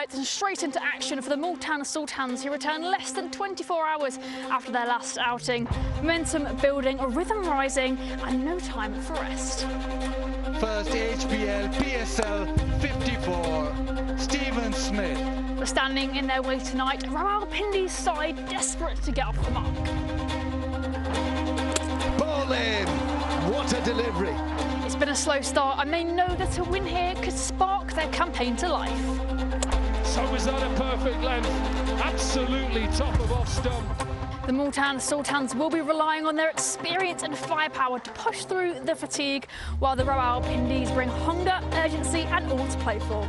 highlights and straight into action for the Multan Sultans, who return less than 24 hours after their last outing. Momentum building, a rhythm rising, and no time for rest. First HBL PSL 54, Stephen Smith. But standing in their way tonight, Rawalpindiz side desperate to get off the mark. Ball in! What a delivery! It's been a slow start, and they know that a win here could spark their campaign to life. So is that a perfect length? Absolutely top of off stump. The Multan Sultans will be relying on their experience and firepower to push through the fatigue, while the Rawalpindiz bring hunger, urgency and all to play for.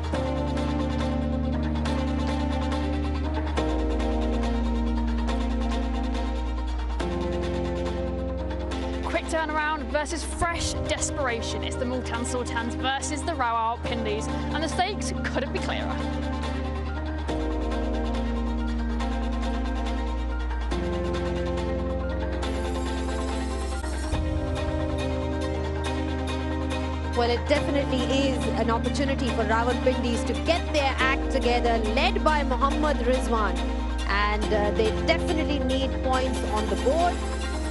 Quick turnaround versus fresh desperation. It's the Multan Sultans versus the Rawalpindiz, and the stakes couldn't be clearer. Well, it definitely is an opportunity for Rawalpindiz to get their act together, led by Mohammad Rizwan. And they definitely need points on the board.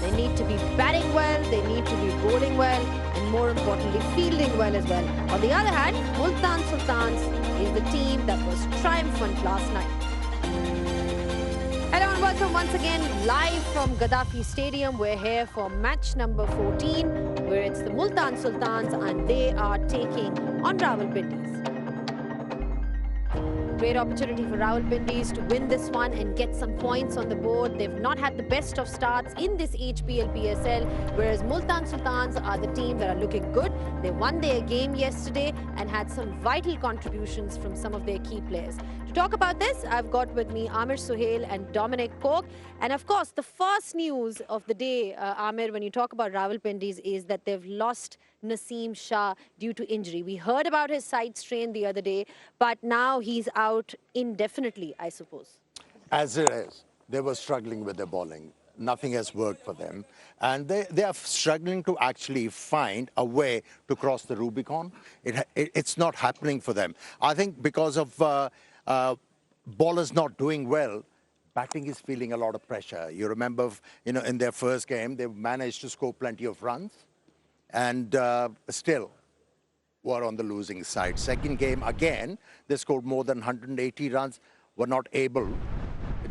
They need to be batting well, they need to be bowling well, and more importantly, fielding well as well. On the other hand, Multan Sultans is the team that was triumphant last night. Hello and welcome once again, live from Gaddafi Stadium. We're here for match number 14, where it's the Multan Sultans and they are taking on Rawalpindiz. Great opportunity for Rawalpindiz to win this one and get some points on the board. They've not had the best of starts in this HBL PSL, whereas Multan Sultans are the team that are looking good. They won their game yesterday and had some vital contributions from some of their key players. To talk about this, I've got with me Amir Suhail and Dominic Cork. And of course, the first news of the day, Amir, when you talk about Rawalpindiz, is that they've lost Naseem Shah due to injury. We heard about his side strain the other day, but now he's out indefinitely, I suppose. As it is, they were struggling with their bowling. Nothing has worked for them. And they are struggling to actually find a way to cross the Rubicon. It's not happening for them. I think because of bowlers not doing well, batting is feeling a lot of pressure. You remember, in their first game, they managed to score plenty of runs. And still were on the losing side. Second game, again, they scored more than 180 runs, were not able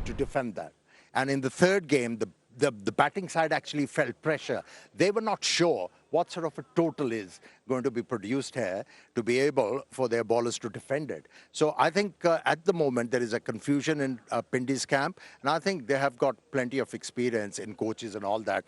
to defend that. And in the third game, the batting side actually felt pressure. They were not sure what sort of a total is going to be produced here to be able for their bowlers to defend it. So I think at the moment there is a confusion in Pindi's camp, and I think they have got plenty of experience in coaches and all that.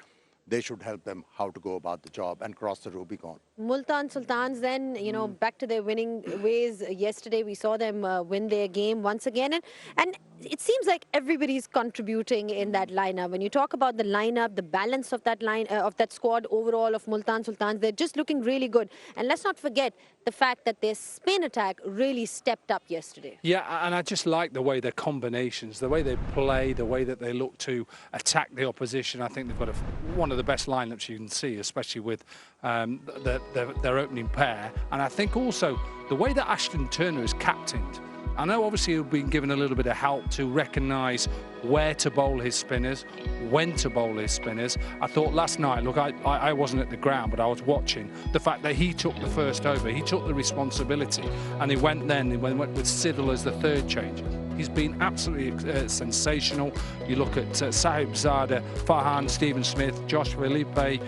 They should help them how to go about the job and cross the Rubicon. Multan Sultans then, back to their winning ways. Yesterday we saw them win their game once again. And it seems like everybody's contributing in that lineup. When you talk about the lineup, the balance of that that squad overall of Multan Sultans, they're just looking really good. And let's not forget the fact that their spin attack really stepped up yesterday. Yeah, and I just like the way their combinations, the way they play, the way that they look to attack the opposition. I think they've got one of the best lineups you can see, especially with their opening pair. And I think also the way that Ashton Turner is captained. I know obviously he'll been given a little bit of help to recognise where to bowl his spinners, when to bowl his spinners. I thought last night, look, I wasn't at the ground, but I was watching the fact that he took the first over, he took the responsibility, and he went with Siddle as the third change. He's been absolutely sensational. You look at Sahib Zada, Farhan, Stephen Smith, Josh Felipe,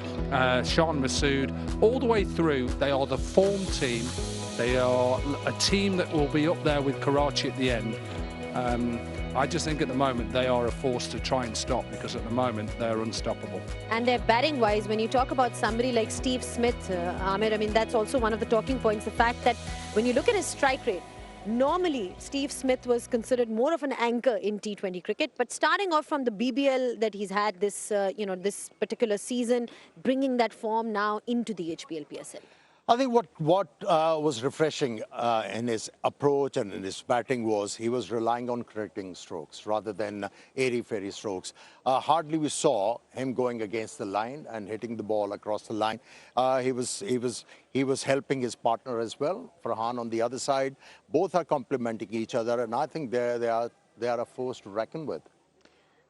Sean Masood, all the way through, they are the form team. They are a team that will be up there with Karachi at the end. I just think at the moment they are a force to try and stop, because at the moment they're unstoppable. And they're batting wise, when you talk about somebody like Steve Smith, Amir, I mean, that's also one of the talking points, the fact that when you look at his strike rate, normally Steve Smith was considered more of an anchor in T20 cricket, but starting off from the BBL that he's had this, this particular season, bringing that form now into the HBL PSL. I think what was refreshing in his approach and in his batting was he was relying on correcting strokes rather than airy-fairy strokes. Hardly we saw him going against the line and hitting the ball across the line. He was helping his partner as well, Farhan on the other side. Both are complementing each other, and I think they are a force to reckon with.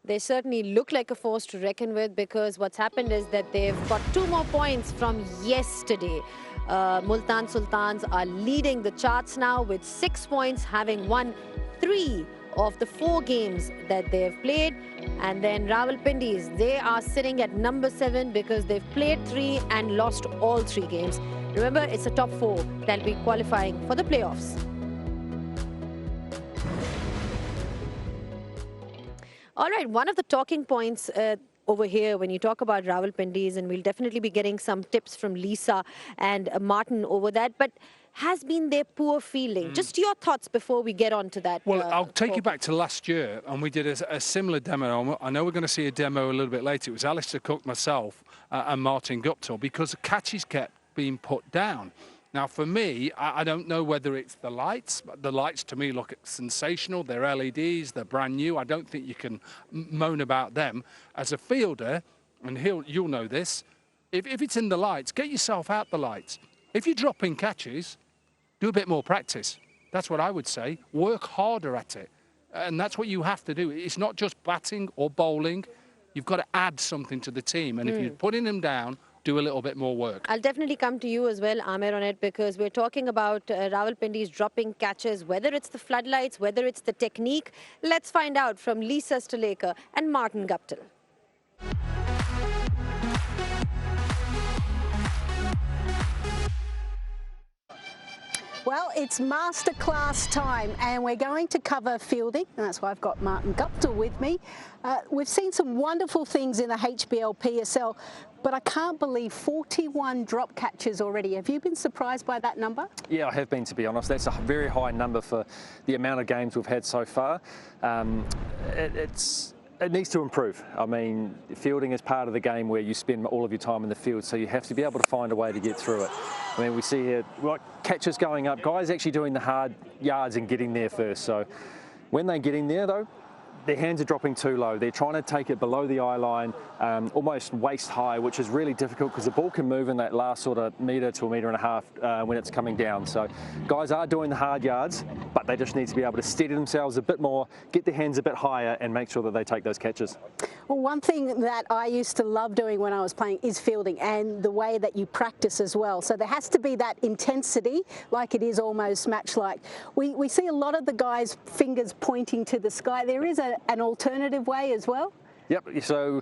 They certainly look like a force to reckon with, because what's happened is that they've got 2 more points from yesterday. Multan Sultans are leading the charts now with 6 points, having won 3 of the 4 games that they've played. And then Rawalpindiz, they are sitting at number 7 because they've played 3 and lost all 3 games. Remember, it's the top 4 that'll be qualifying for the playoffs. All right, one of the talking points over here when you talk about Rawalpindiz, and we'll definitely be getting some tips from Lisa and Martin over that, but has been their poor fielding. Just your thoughts before we get on to that. Well, I'll take you back to last year, and we did a similar demo. I know we're going to see a demo a little bit later. It was Alistair Cook, myself, and Martin Guptill, because the catches kept being put down. Now, for me, I don't know whether it's the lights. The lights, to me, look sensational. They're LEDs. They're brand new. I don't think you can moan about them. As a fielder, and you'll know this, if it's in the lights, get yourself out the lights. If you're dropping catches, do a bit more practice. That's what I would say. Work harder at it. And that's what you have to do. It's not just batting or bowling. You've got to add something to the team. And if you're putting them down, do a little bit more work. I'll definitely come to you as well, Amer, on it, because we're talking about Rawalpindiz dropping catches, whether it's the floodlights, whether it's the technique. Let's find out from Lisa Stolekar and Martin Guptill. Well, it's masterclass time, and we're going to cover fielding, and that's why I've got Martin Guptill with me. We've seen some wonderful things in the HBL PSL, but I can't believe 41 drop catches already. Have you been surprised by that number? Yeah, I have been, to be honest. That's a very high number for the amount of games we've had so far. It needs to improve. I mean, fielding is part of the game where you spend all of your time in the field, so you have to be able to find a way to get through it. I mean, we see here, catches going up, guys actually doing the hard yards and getting there first. So when they're getting there, though, their hands are dropping too low. They're trying to take it below the eye line, almost waist high, which is really difficult because the ball can move in that last sort of metre to a metre and a half when it's coming down. So guys are doing the hard yards, but they just need to be able to steady themselves a bit more, get their hands a bit higher and make sure that they take those catches. Well, one thing that I used to love doing when I was playing is fielding, and the way that you practice as well. So there has to be that intensity, like it is almost match-like. We see a lot of the guys' fingers pointing to the sky. There is an alternative way as well? Yep, so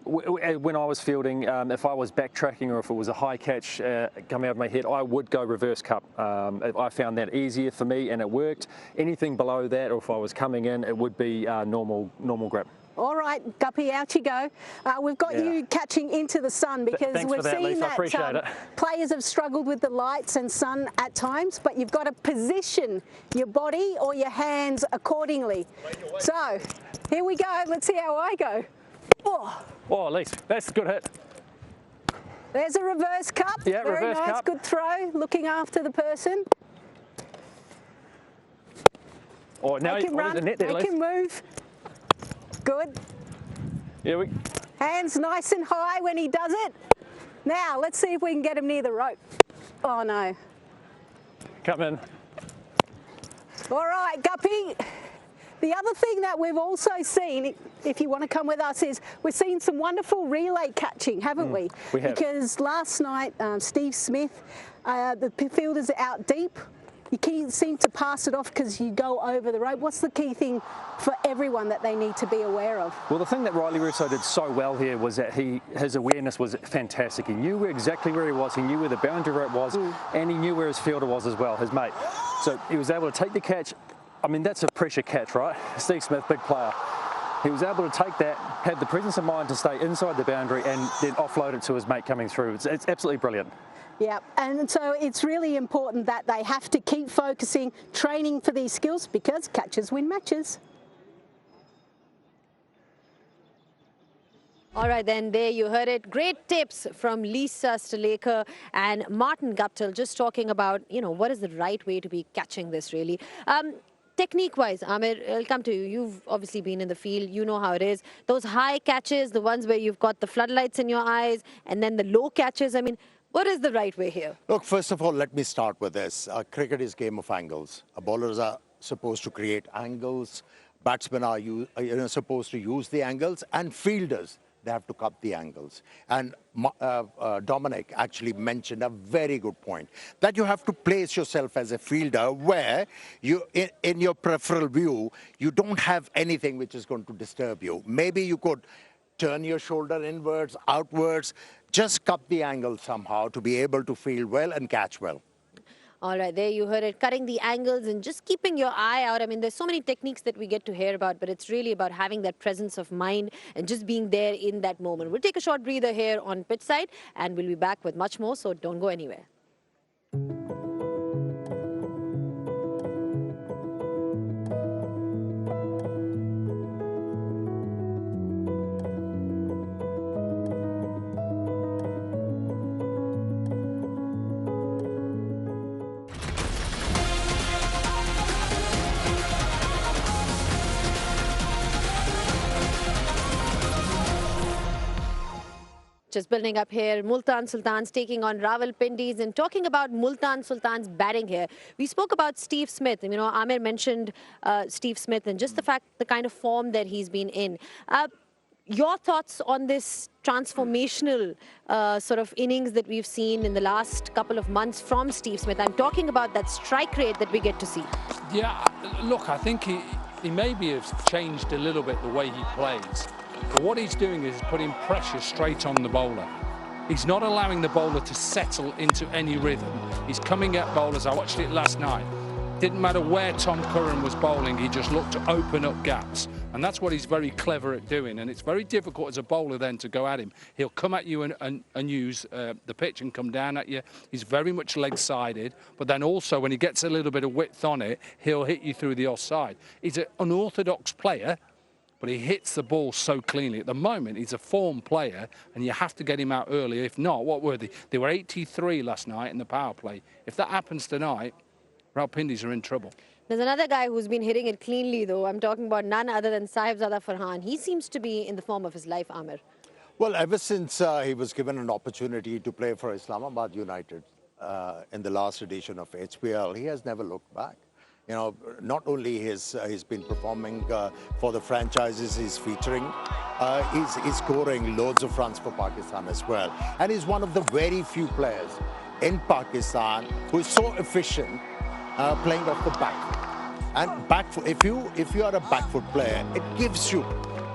when I was fielding, if I was backtracking or if it was a high catch coming out of my head, I would go reverse cup. I found that easier for me and it worked. Anything below that, or if I was coming in, it would be normal grab. All right, Guppy, out you go. We've got you catching into the sun, because we've seen that players have struggled with the lights and sun at times, but you've got to position your body or your hands accordingly. So here we go. Let's see how I go. Oh, at least that's a good hit. There's a reverse cup. Yeah, very reverse nice, cup. Good throw, looking after the person. Oh, now Make him run, the net there, make him move. Good. Yeah, hands nice and high when he does it. Now, let's see if we can get him near the rope. Oh, no. Come in. All right, Guppy. The other thing that we've also seen, if you want to come with us, is we've seen some wonderful relay catching, haven't we? We have. Because last night, Steve Smith, the fielders are out deep. You can't seem to pass it off because you go over the rope. What's the key thing for everyone that they need to be aware of? Well, the thing that Riley Russo did so well here was that his awareness was fantastic. He knew exactly where he was. He knew where the boundary rope was, and he knew where his fielder was as well, his mate. So he was able to take the catch. I mean, that's a pressure catch, right? Steve Smith, big player. He was able to take that, had the presence of mind to stay inside the boundary and then offload it to his mate coming through. It's absolutely brilliant. Yeah, and so it's really important that they have to keep focusing, training for these skills, because catches win matches. All right, then there you heard it. Great tips from Lisa Staleka and Martin Guptill, just talking about, what is the right way to be catching this, really. Technique-wise, Amir, I'll come to you. You've obviously been in the field. You know how it is. Those high catches, the ones where you've got the floodlights in your eyes, and then the low catches. I mean, what is the right way here? Look, first of all, let me start with this. Cricket is a game of angles. Bowlers are supposed to create angles. Batsmen are supposed to use the angles, and fielders, they have to cut the angles. And Dominic actually mentioned a very good point, that you have to place yourself as a fielder where you, in your peripheral view, you don't have anything which is going to disturb you. Maybe you could turn your shoulder inwards, outwards, just cut the angle somehow to be able to field well and catch well. All right, there you heard it, cutting the angles and just keeping your eye out. I mean, there's so many techniques that we get to hear about, but it's really about having that presence of mind and just being there in that moment. We'll take a short breather here on pitch side and we'll be back with much more, so don't go anywhere. Just building up here, Multan Sultans taking on Rawalpindiz, and talking about Multan Sultans batting here. We spoke about Steve Smith. Amir mentioned Steve Smith and just the kind of form that he's been in. Your thoughts on this transformational sort of innings that we've seen in the last couple of months from Steve Smith? I'm talking about that strike rate that we get to see. Yeah, look, I think he maybe has changed a little bit the way he plays. But what he's doing is putting pressure straight on the bowler. He's not allowing the bowler to settle into any rhythm. He's coming at bowlers. I watched it last night. Didn't matter where Tom Curran was bowling, he just looked to open up gaps. And that's what he's very clever at doing. And it's very difficult as a bowler then to go at him. He'll come at you and use the pitch and come down at you. He's very much leg-sided. But then also when he gets a little bit of width on it, he'll hit you through the offside. He's an unorthodox player, but he hits the ball so cleanly. At the moment, he's a form player, and you have to get him out early. If not, what were they? They were 83 last night in the power play. If that happens tonight, Rawalpindiz are in trouble. There's another guy who's been hitting it cleanly, though. I'm talking about none other than Sahibzada Farhan. He seems to be in the form of his life, Amir. Well, ever since he was given an opportunity to play for Islamabad United in the last edition of HBL, he has never looked back. Not only he's been performing for the franchises he's featuring, he's scoring loads of runs for Pakistan as well. And he's one of the very few players in Pakistan who is so efficient playing off the back foot. And back foot, if you are a back foot player, it gives you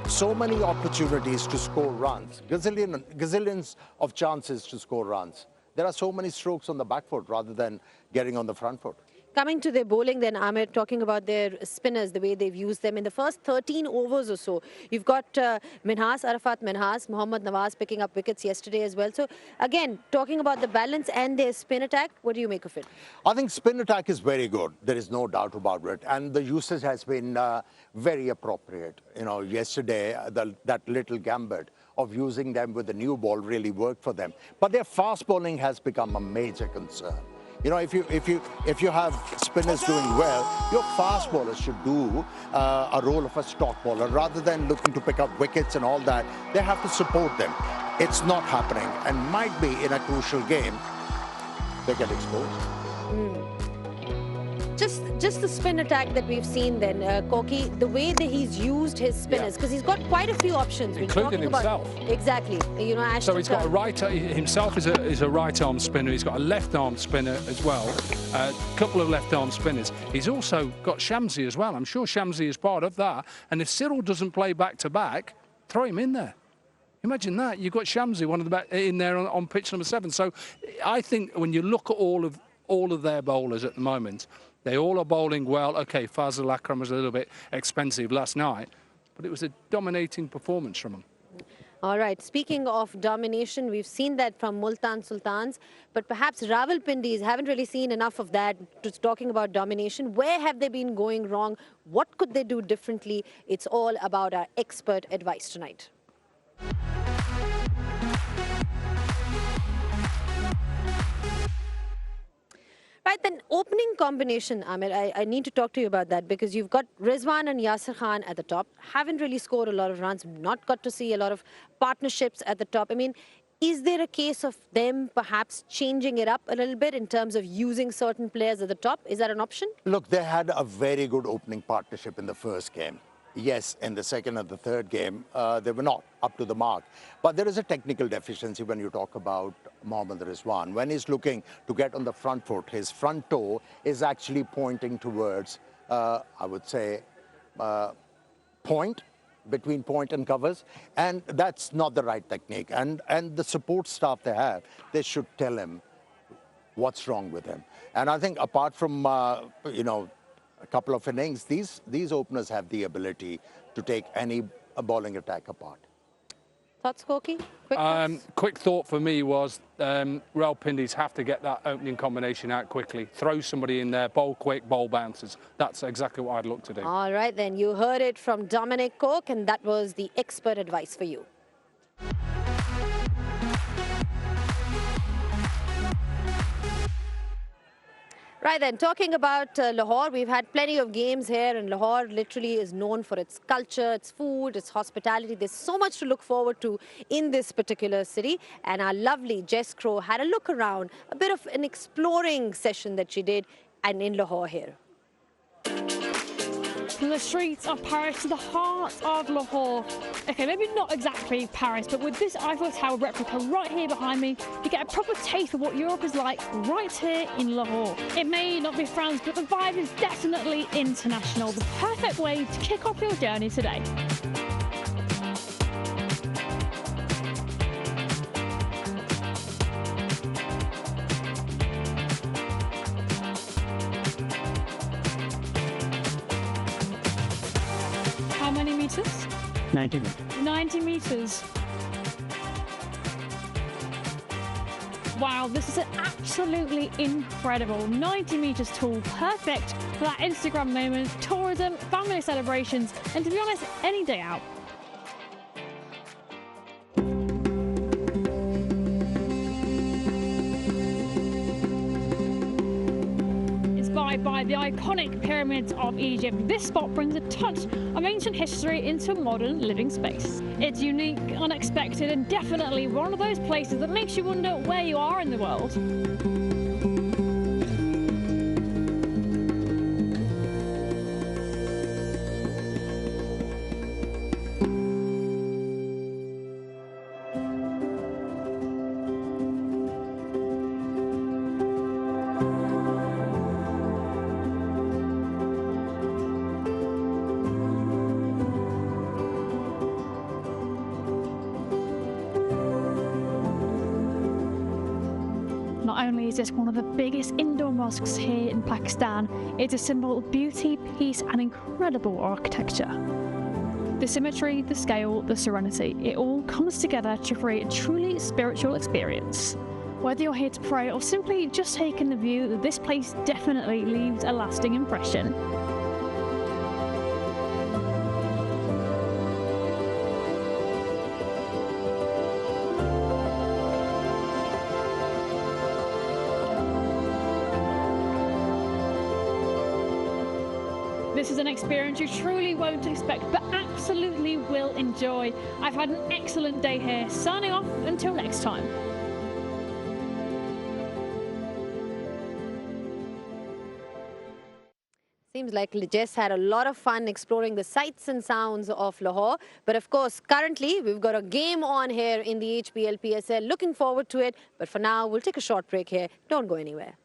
so many opportunities to score runs, gazillions of chances to score runs. There are so many strokes on the back foot rather than getting on the front foot. Coming to their bowling then, Amir, talking about their spinners, the way they've used them in the first 13 overs or so. You've got Arafat Minhas, Mohammad Nawaz picking up wickets yesterday as well. So again, talking about the balance and their spin attack, what do you make of it? I think spin attack is very good. There is no doubt about it. And the usage has been very appropriate. Yesterday, that little gambit of using them with the new ball really worked for them. But their fast bowling has become a major concern. If you have spinners doing well, your fast bowlers should do a role of a stock bowler rather than looking to pick up wickets and all that. They have to support them. It's not happening, and might be in a crucial game, they get exposed. Just the spin attack that we've seen then, Koki, the way that he's used his spinners, because he's got quite a few options. Including himself. Exactly. So he's got a himself is a right arm spinner. He's got a left arm spinner as well. A couple of left arm spinners. He's also got Shamsi as well. I'm sure Shamsi is part of that. And if Cyril doesn't play back to back, throw him in there. Imagine that. You've got Shamsi, one of the in there on pitch number 7. So I think when you look at all of their bowlers at the moment, they all are bowling well. Okay, Fazal Akram was a little bit expensive last night, but it was a dominating performance from him. All right, speaking of domination, we've seen that from Multan Sultans, but perhaps Rawalpindiz haven't really seen enough of that. Just talking about domination, where have they been going wrong? What could they do differently? It's all about our expert advice tonight. right, then opening combination, Amir, I need to talk to you about that because you've got Rizwan and Yasir Khan at the top. Haven't really scored a lot of runs, not got to see a lot of partnerships at the top. I mean, is there a case of them perhaps changing it up a little bit in terms of using certain players at the top? Is that an option? Look, they had a very good opening partnership in the first game. Yes, in the second and the third game, they were not up to the mark. But there is a technical deficiency when you talk about Mohammad Rizwan. When he's looking to get on the front foot, his front toe is actually pointing towards, I would say, between point and covers. And that's not the right technique. And the support staff they have, they should tell him what's wrong with him. And I think apart from, a couple of innings, these openers have the ability to take any bowling attack apart. Thoughts, Koki? Quick thoughts? Quick thought for me was Rawalpindiz have to get that opening combination out quickly. Throw somebody in there, bowl quick, bowl bounces. That's exactly what I'd look to do. All right, then. You heard it from Dominic Cook, and that was the expert advice for you. Right then, talking about Lahore, we've had plenty of games here, and Lahore literally is known for its culture, its food, its hospitality. There's so much to look forward to in this particular city. And our lovely Jess Crow had a look around, a bit of an exploring session that she did, and in Lahore here. From the streets of Paris to the heart of Lahore. Okay, maybe not exactly Paris, but with this Eiffel Tower replica right here behind me, you get a proper taste of what Europe is like right here in Lahore. It may not be France, but the vibe is definitely international. The perfect way to kick off your journey today. How many meters? 90 meters. 90 meters. Wow, this is absolutely incredible. 90 meters tall, perfect for that Instagram moment, tourism, family celebrations, and to be honest, any day out. By the iconic pyramids of Egypt, this spot brings a touch of ancient history into a modern living space. It's unique, unexpected, and definitely one of those places that makes you wonder where you are in the world. Not only is this one of the biggest indoor mosques here in Pakistan, it's a symbol of beauty, peace and incredible architecture. The symmetry, the scale, the serenity, it all comes together to create a truly spiritual experience. Whether you're here to pray or simply just take in the view, this place definitely leaves a lasting impression. This is an experience you truly won't expect, but absolutely will enjoy. I've had an excellent day here. Signing off until next time. Seems like Jess had a lot of fun exploring the sights and sounds of Lahore. But of course, currently, we've got a game on here in the HBL PSL. Looking forward to it. But for now, we'll take a short break here. Don't go anywhere.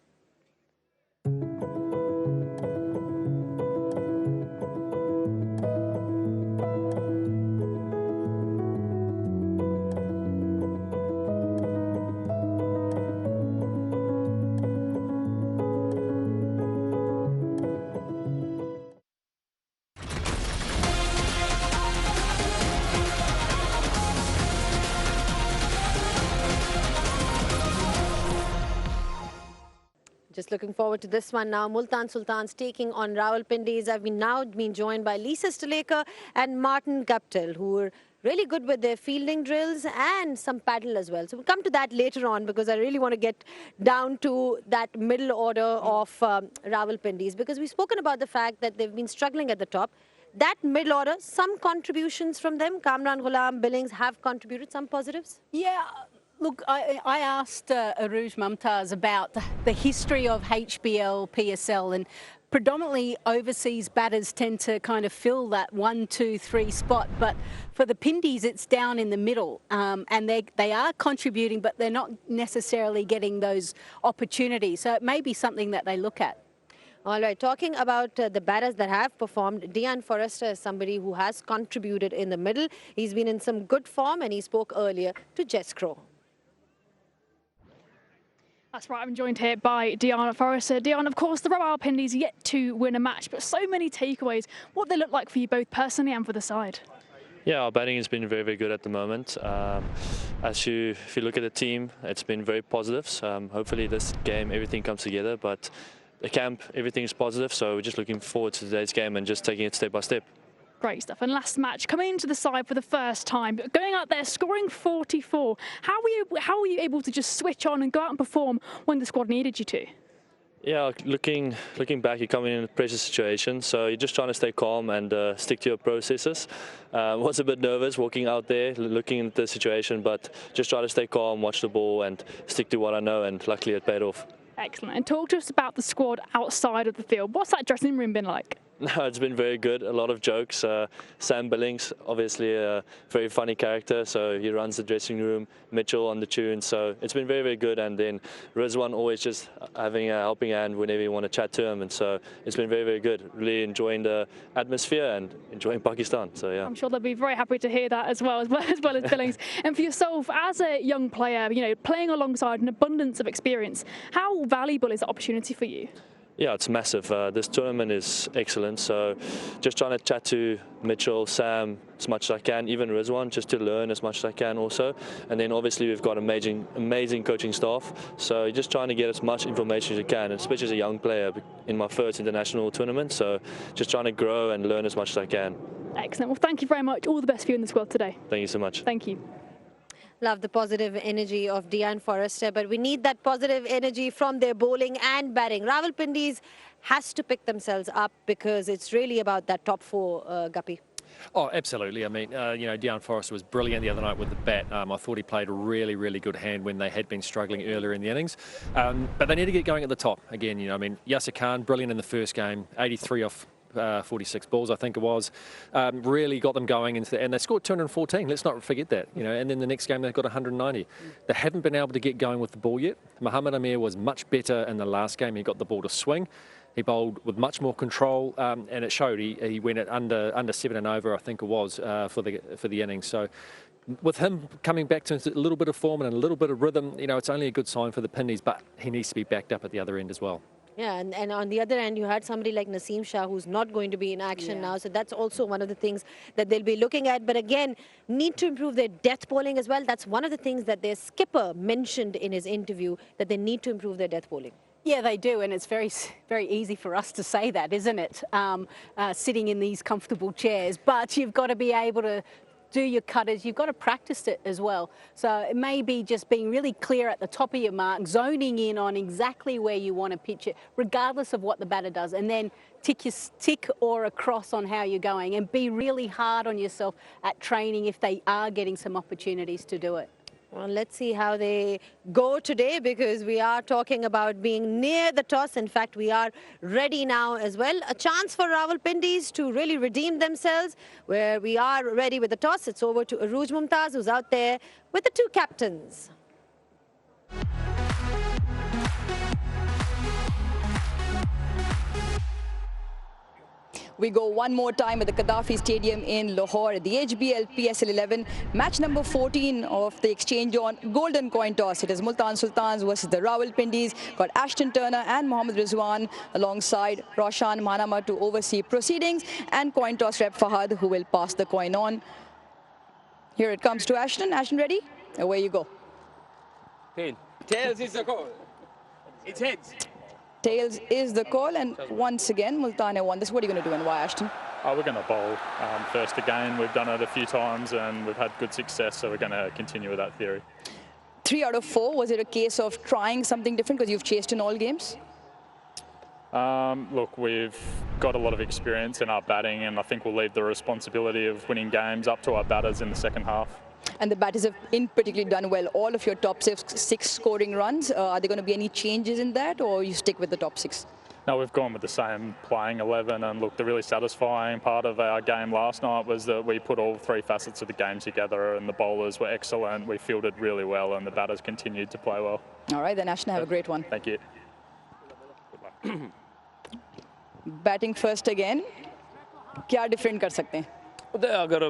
Just looking forward to this one now. Multan Sultans taking on Rawalpindiz. I've now been joined by Lisa Staleka and Martin Guptill, who were really good with their fielding drills and some paddle as well. So we'll come to that later on, because I really want to get down to that middle order of Rawalpindiz, because we've spoken about the fact that they've been struggling at the top. That middle order, some contributions from them. Kamran Ghulam, Billings have contributed, some positives? Yeah. Look, I asked Arooj Mumtaz about the history of HBL PSL, and predominantly overseas batters tend to kind of fill that 1, 2, 3 spot. But for the Pindies, it's down in the middle, and they are contributing, but they're not necessarily getting those opportunities. So it may be something that they look at. All right, talking about the batters that have performed, Dean Forrester is somebody who has contributed in the middle. He's been in some good form, and he spoke earlier to Jess Crow. That's right, I'm joined here by Dean Forrester. Dean, of course, the Rawalpindiz yet to win a match, but so many takeaways. What they look like for you both personally and for the side? Yeah, our batting has been very, very good at the moment. If you look at the team, it's been very positive. Hopefully this game, everything comes together, but the camp, everything is positive, so we're just looking forward to today's game and just taking it step by step. Great stuff. And last match, coming into the side for the first time, but going out there, scoring 44. How were you able to just switch on and go out and perform when the squad needed you to? Yeah, looking back, you're coming in a pressure situation, so you're just trying to stay calm and stick to your processes. Was a bit nervous walking out there, looking at the situation, but just try to stay calm, watch the ball, and stick to what I know, and luckily it paid off. Excellent. And talk to us about the squad outside of the field. What's that dressing room been like? No, it's been very good. A lot of jokes. Sam Billings, obviously a very funny character, so he runs the dressing room. Mitchell on the tune, so it's been very, very good. And then Rizwan always just having a helping hand whenever you want to chat to him, and so it's been very, very good. Really enjoying the atmosphere and enjoying Pakistan. So yeah, I'm sure they'll be very happy to hear that as well as Billings. And for yourself, as a young player, you know, playing alongside an abundance of experience, how valuable is the opportunity for you? Yeah, it's massive. This tournament is excellent, so just trying to chat to Mitchell, Sam as much as I can, even Rizwan, just to learn as much as I can also. And then obviously we've got amazing coaching staff, so just trying to get as much information as you can, especially as a young player in my first international tournament, so just trying to grow and learn as much as I can. Excellent. Well, thank you very much. All the best for you in the squad today. Thank you so much. Thank you. Love the positive energy of Dean Forrester, but we need that positive energy from their bowling and batting. Rawalpindiz has to pick themselves up, because it's really about that top 4, Guppy. Oh, absolutely. I mean, you know, Dean Forrester was brilliant the other night with the bat. I thought he played a really, really good hand when they had been struggling earlier in the innings. But they need to get going at the top again. You know, I mean, Yasir Khan, brilliant in the first game, 83 off 46 balls, I think it was, really got them going and they scored 214. Let's not forget that, you know. And then the next game they've got 190. They haven't been able to get going with the ball yet. Mohammad Amir was much better in the last game. He got the ball to swing. He bowled with much more control, and it showed. He went at under 7 and over, I think it was, for the innings. So with him coming back to a little bit of form and a little bit of rhythm, you know, it's only a good sign for the Pindies, but he needs to be backed up at the other end as well. Yeah, and on the other end, you had somebody like Naseem Shah, who's not going to be in action now. So that's also one of the things that they'll be looking at. But again, need to improve their death bowling as well. That's one of the things that their skipper mentioned in his interview, that they need to improve their death bowling. Yeah, they do, and it's very, very easy for us to say that, isn't it? Sitting in these comfortable chairs, but you've got to be able to do your cutters, you've got to practice it as well. So it may be just being really clear at the top of your mark, zoning in on exactly where you want to pitch it, regardless of what the batter does, and then tick or across on how you're going, and be really hard on yourself at training if they are getting some opportunities to do it. Well, let's see how they go today, because we are talking about being near the toss. In fact, we are ready now as well. A chance for Rawalpindiz to really redeem themselves, where we are ready with the toss. It's over to Arooj Mumtaz, who's out there with the 2 captains. We go one more time at the Gaddafi Stadium in Lahore, the HBL PSL 11, match number 14 of the exchange on golden coin toss. It is Multan Sultans versus the Rawalpindiz. Got Ashton Turner and Mohammad Rizwan alongside Roshan Manama to oversee proceedings, and coin toss rep Fahad, who will pass the coin on. Here it comes to Ashton. Ashton, ready? Away you go. Tails is the call. It's heads. Tails is the call, and once again, Multan won this. What are you going to do and why, Ashton? We're going to bowl first again. We've done it a few times and we've had good success, so we're going to continue with that theory. 3 out of 4, was it a case of trying something different because you've chased in all games? Look, we've got a lot of experience in our batting, and I think we'll leave the responsibility of winning games up to our batters in the second half. And the batters have in particularly done well. All of your top 6 scoring runs, are there going to be any changes in that, or you stick with the top 6? No, we've gone with the same playing 11, and look, the really satisfying part of our game last night was that we put all 3 facets of the game together, and the bowlers were excellent. We fielded really well, and the batters continued to play well. All right, then Ashna, have a great one. Thank you. Batting first again. क्या different कर सकते हैं? अगर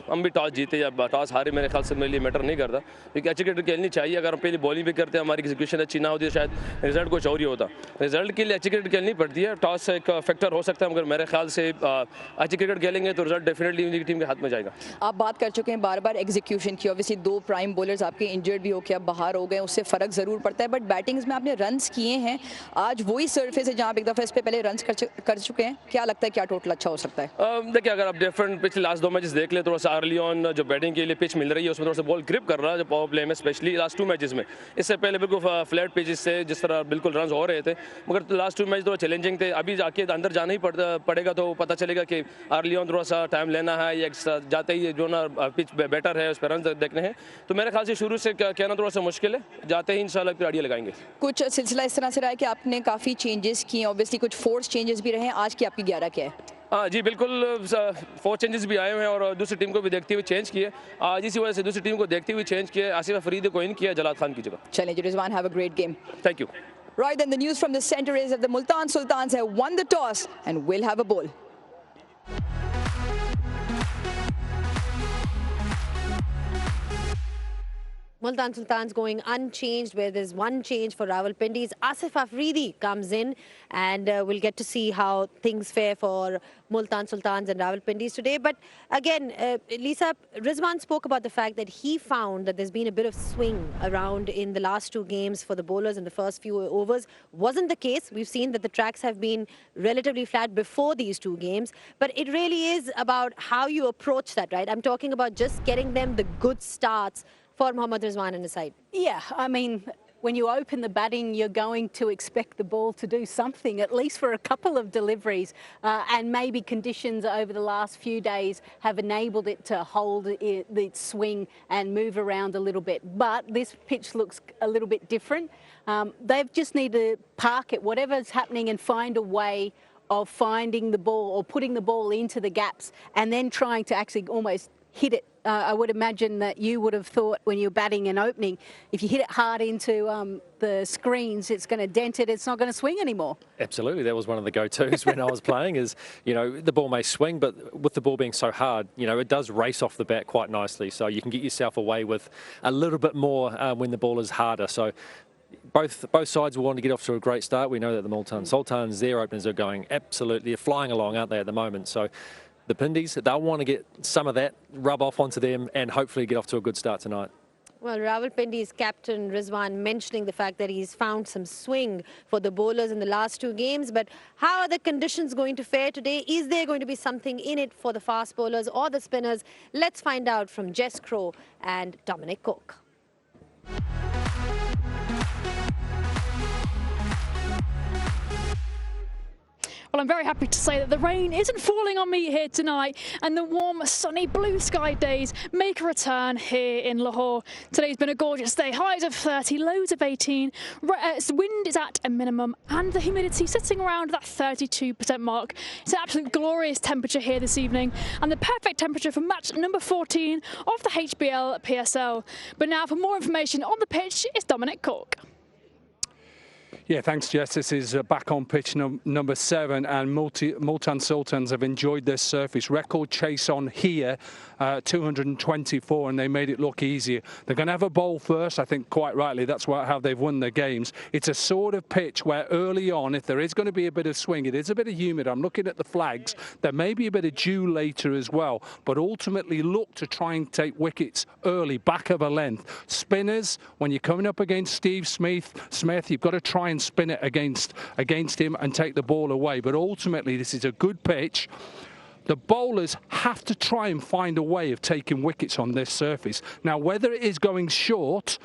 हम भी toss जीते या toss हारे मेरे ख्याल से मेरे लिए मैटर नहीं करता, क्योंकि अच्छी क्रिकेट खेलनी चाहिए. अगर हम पहले बॉलिंग भी करते हैं, हमारी एग्जीक्यूशन अच्छी ना होती है, शायद रिजल्ट कुछ और ही होता. रिजल्ट के लिए अच्छी क्रिकेट खेलनी पड़ती है. टॉस एक फैक्टर हो सकता है, मगर मेरे ख्याल से अच्छी क्रिकेट खेलेंगे तो रिजल्ट डेफिनेटली उनकी टीम के हाथ में जाएगा. आप बात कर चुके हैं बार बार एग्जीक्यूशन की. ऑब्वियसली 2 प्राइम बॉलर्स आपके इंजर्ड भी हो के अब बाहर हो गए, उससे फ़र्क ज़रूर पड़ता है. बट बैटिंग्स में आपने रन्स किए हैं. आज वही सर्फेस है जहाँ आप एक दफ़ा इस पर पहले रन्स कर चुके हैं. क्या लगता है क्या टोटल अच्छा हो सकता है? देखिए, अगर आप डिफरेंट पिछले लास्ट 2 मैचेस देख ले, थोड़ा सा अर्ली ऑन जो बैटिंग के लिए पिच मिल रही है उसमें थोड़ा सा बॉल ग्रिप कर रहा है, जो पावर प्ले में स्पेशली लास्ट 2 मैचेस में. इससे पहले बिल्कुल फ्लैट पिचेस से जिस तरह बिल्कुल रन हो रहे थे, मगर लास्ट 2 मैच थोड़ा चैलेंजिंग थे. अभी जाके अंदर जाना ही पड़ेगा तो पता चलेगा कि अर्ली ऑन थोड़ा सा टाइम लेना है या जाते ही जो ना पिच बेटर है उस पर रन देखने हैं. तो मेरे ख्याल से शुरू से कहना थोड़ा सा मुश्किल है, जाते ही इंशाल्लाह फिर आइडिया लगाएंगे. कुछ सिलसिला इस तरह से रहा है कि आपने काफ़ी चेंजेस किए, ऑब्वियसली कुछ फोर्स चेंजेस भी रहे हैं. आज की आपकी 11 क्या है? हाँ जी, बिल्कुल 4 चेंजेस भी आए हुए हैं और दूसरी टीम को भी देखते हुए चेंज किए. आज इसी वजह से दूसरी टीम को देखते हुए चेंज किए. आसिफ अफरीदी को इन किया जलाल खान की जगह. चलें Rizwan, have a great game. Thank you. Right, then the news from the center is that the Multan Sultans have won the toss and will have a bowl. Multan Sultans going unchanged, where there's one change for Rawalpindiz. Asif Afridi comes in, and we'll get to see how things fare for Multan Sultans and Rawalpindiz today. But again, Lisa, Rizwan spoke about the fact that he found that there's been a bit of swing around in the last 2 games for the bowlers in the first few overs. Wasn't the case. We've seen that the tracks have been relatively flat before these 2 games. But it really is about how you approach that, right? I'm talking about just getting them the good starts for Mohammad Rizwan and his side. Yeah, I mean, when you open the batting, you're going to expect the ball to do something, at least for a couple of deliveries. And maybe conditions over the last few days have enabled it to hold its swing and move around a little bit. But this pitch looks a little bit different. They just need to park it, whatever's happening, and find a way of finding the ball or putting the ball into the gaps and then trying to actually almost hit it. I would imagine that you would have thought when you're batting and opening, if you hit it hard into the screens, it's going to dent it, it's not going to swing anymore. Absolutely, that was one of the go-tos when I was playing is, you know, the ball may swing, but with the ball being so hard, you know, it does race off the bat quite nicely. So you can get yourself away with a little bit more when the ball is harder. So both sides will want to get off to a great start. We know that the Multan Sultans, their openers are going absolutely flying along, aren't they, at the moment? So the Pindies, they'll want to get some of that rub off onto them and hopefully get off to a good start tonight. Well, Rawalpindi's captain Rizwan mentioning the fact that he's found some swing for the bowlers in the last 2 games. But how are the conditions going to fare today? Is there going to be something in it for the fast bowlers or the spinners? Let's find out from Jess Crow and Dominic Cook. Well, I'm very happy to say that the rain isn't falling on me here tonight, and the warm, sunny, blue sky days make a return here in Lahore. Today's been a gorgeous day. Highs of 30, lows of 18. Wind is at a minimum, and the humidity sitting around that 32% mark. It's an absolute glorious temperature here this evening, and the perfect temperature for match number 14 of the HBL PSL. But now, for more information on the pitch, is Dominic Cook. Yeah, thanks, Jess. This is back on pitch number 7, and Multan Sultans have enjoyed their surface. Record chase on here, 224, and they made it look easier. They're going to have a bowl first, I think, quite rightly. That's how they've won their games. It's a sort of pitch where early on, if there is going to be a bit of swing, it is a bit of humid. I'm looking at the flags. There may be a bit of dew later as well, but ultimately look to try and take wickets early, back of a length. Spinners, when you're coming up against Steve Smith, you've got to try and spin it against him and take the ball away. But ultimately, this is a good pitch the bowlers have to try and find a way of taking wickets on this surface. Now, whether it is going short,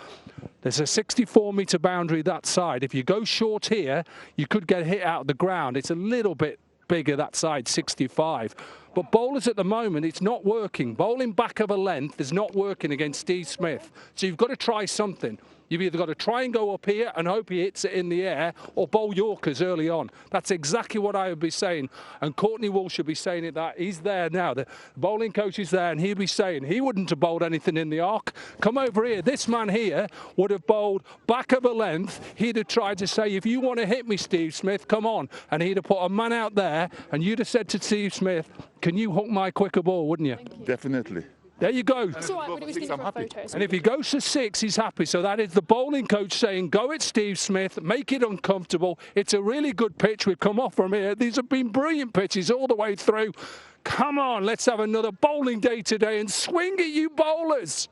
there's a 64-metre boundary that side. If you go short here, you could get hit out of the ground. It's a little bit bigger that side, 65. But bowlers at the moment, it's not working. Bowling back of a length is not working against Steve Smith. So you've got to try something. You've either got to try and go up here and hope he hits it in the air, or bowl Yorkers early on. That's exactly what I would be saying. And Courtney Walsh should be saying it that. He's there now. The bowling coach is there, and he'd be saying he wouldn't have bowled anything in the arc. Come over here. This man here would have bowled back of a length. He'd have tried to say, if you want to hit me, Steve Smith, come on. And he'd have put a man out there, and you'd have said to Steve Smith, can you hook my quicker ball, wouldn't you? Definitely. There you go. It's all right, but it was good for photos. And if he goes to 6, he's happy. So that is the bowling coach saying, go at Steve Smith, make it uncomfortable. It's a really good pitch. We've come off from here. These have been brilliant pitches all the way through. Come on, let's have another bowling day today and swing it, you bowlers.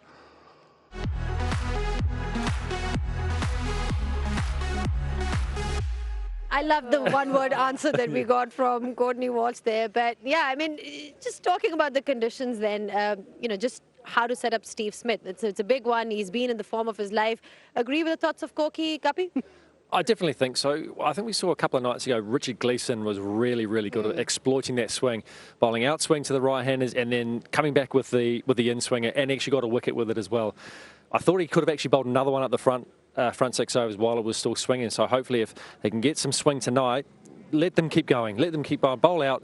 I love the one-word answer that we got from Courtney Walsh there. But yeah, I mean, just talking about the conditions then, you know, just how to set up Steve Smith. It's a big one. He's been in the form of his life. Agree with the thoughts of Koki, Kapi? I definitely think so. I think we saw a couple of nights ago, Richard Gleeson was really, really good at exploiting that swing, bowling out swing to the right-handers and then coming back with the in-swinger, and actually got a wicket with it as well. I thought he could have actually bowled another one up the front 6 overs while it was still swinging. So hopefully if they can get some swing tonight, let them keep going. Let them keep bowl out.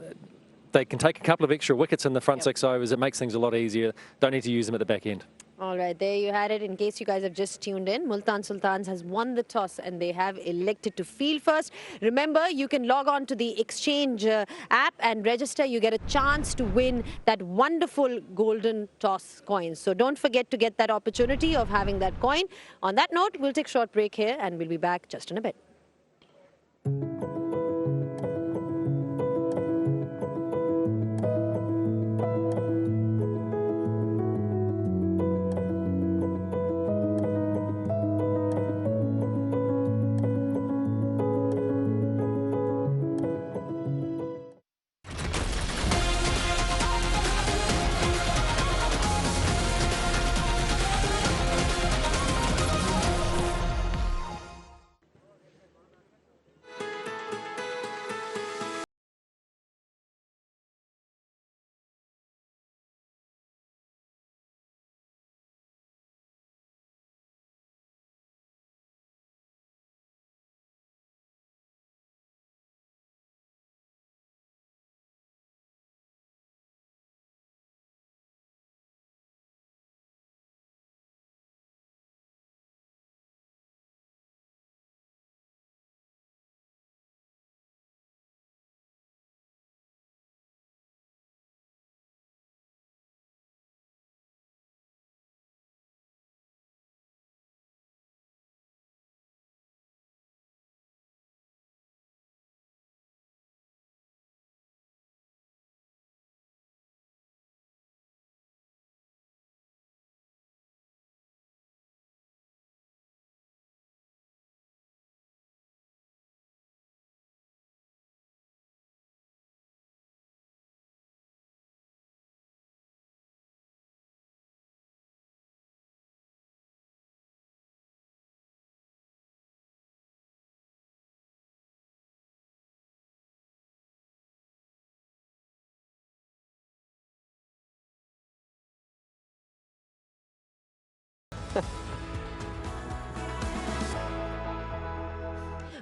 They can take a couple of extra wickets in the front 6 overs. It makes things a lot easier. Don't need to use them at the back end. All right, there you had it. In case you guys have just tuned in, Multan Sultans has won the toss and they have elected to field first. Remember, you can log on to the Exchange app and register. You get a chance to win that wonderful golden toss coin. So don't forget to get that opportunity of having that coin. On that note, we'll take a short break here and we'll be back just in a bit.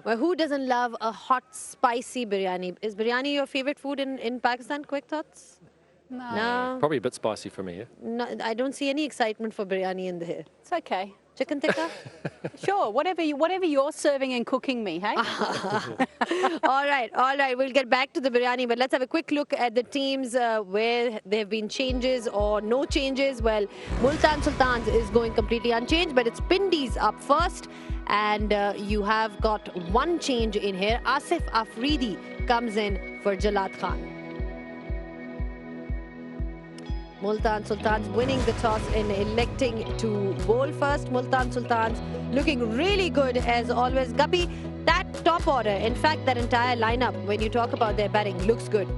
Well, who doesn't love a hot, spicy biryani? Is biryani your favorite food in Pakistan? Quick thoughts? No. Probably a bit spicy for me, yeah? No, I don't see any excitement for biryani in the here. It's okay. Chicken tikka? Sure, whatever you're serving and cooking me, hey? All right. We'll get back to the biryani, but let's have a quick look at the teams where there have been changes or no changes. Well, Multan Sultans is going completely unchanged, but it's Pindiz up first. And you have got one change in here. Shaheen Afridi comes in for Shadab Khan. Multan Sultans winning the toss and electing to bowl first. Multan Sultans looking really good as always. Guppy, that top order, in fact, that entire lineup, when you talk about their batting, looks good.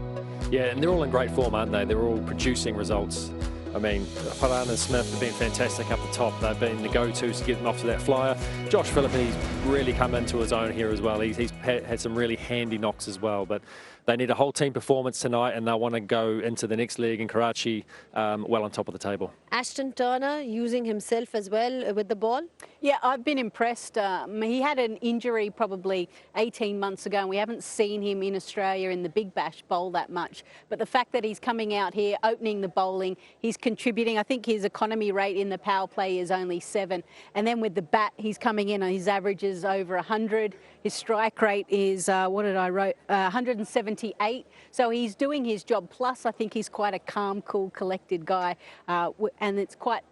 Yeah, and they're all in great form, aren't they? They're all producing results. I mean, Farhan and Smith have been fantastic up the top. They've been the go-tos to get them off to that flyer. Josh Philippe's really come into his own here as well. He's had some really handy knocks as well, but they need a whole team performance tonight, and they'll want to go into the next leg in Karachi well on top of the table. Ashton Turner using himself as well with the ball. Yeah, I've been impressed. He had an injury probably 18 months ago, and we haven't seen him in Australia in the Big Bash bowl that much. But the fact that he's coming out here, opening the bowling, he's contributing. I think his economy rate in the power play is only 7. And then with the bat, he's coming in, his average is over 100. His strike rate is, 178. So he's doing his job. Plus, I think he's quite a calm, cool, collected guy. And it's quite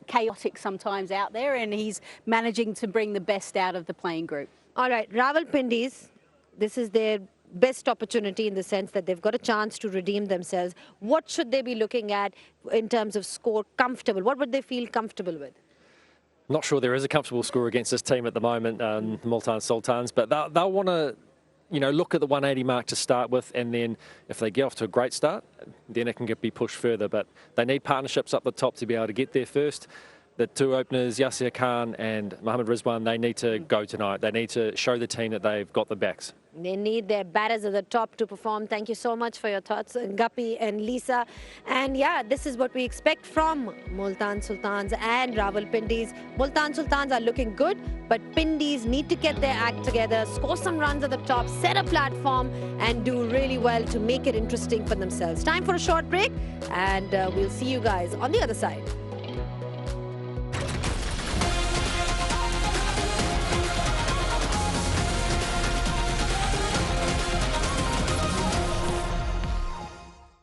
chaotic sometimes out there, and he's managing to bring the best out of the playing group. All right, Rawalpindiz, this is their best opportunity in the sense that they've got a chance to redeem themselves. What should they be looking at in terms of score comfortable? What would they feel comfortable with? Not sure there is a comfortable score against this team at the moment, Multan Sultans, but they'll want to, you know, look at the 180 mark to start with, and then if they get off to a great start, then it can be pushed further. But they need partnerships up the top to be able to get there first. The two openers, Yasir Khan and Mohammad Rizwan, they need to go tonight. They need to show the team that they've got the backs. They need their batters at the top to perform. Thank you so much for your thoughts, Guppy and Lisa. And yeah, this is what we expect from Multan Sultans and Rawalpindiz. Multan Sultans are looking good, but Pindies need to get their act together, score some runs at the top, set a platform, and do really well to make it interesting for themselves. Time for a short break, and we'll see you guys on the other side.